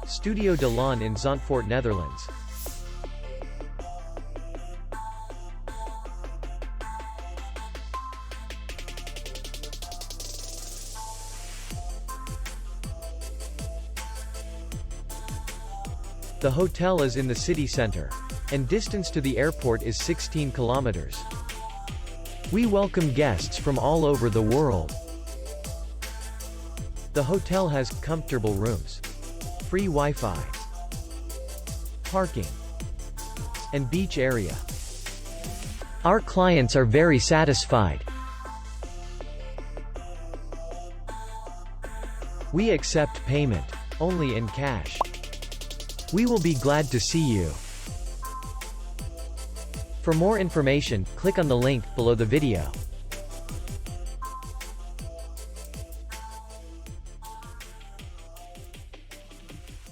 Studio de Laan in Zandvoort, Netherlands. The hotel is in the city center, and distance to the airport is 16 kilometers. We welcome guests from all over the world. The hotel has comfortable rooms, free Wi-Fi, parking, and beach area. Our clients are very satisfied. We accept payment only in cash. We will be glad to see you. For more information, click on the link below the video.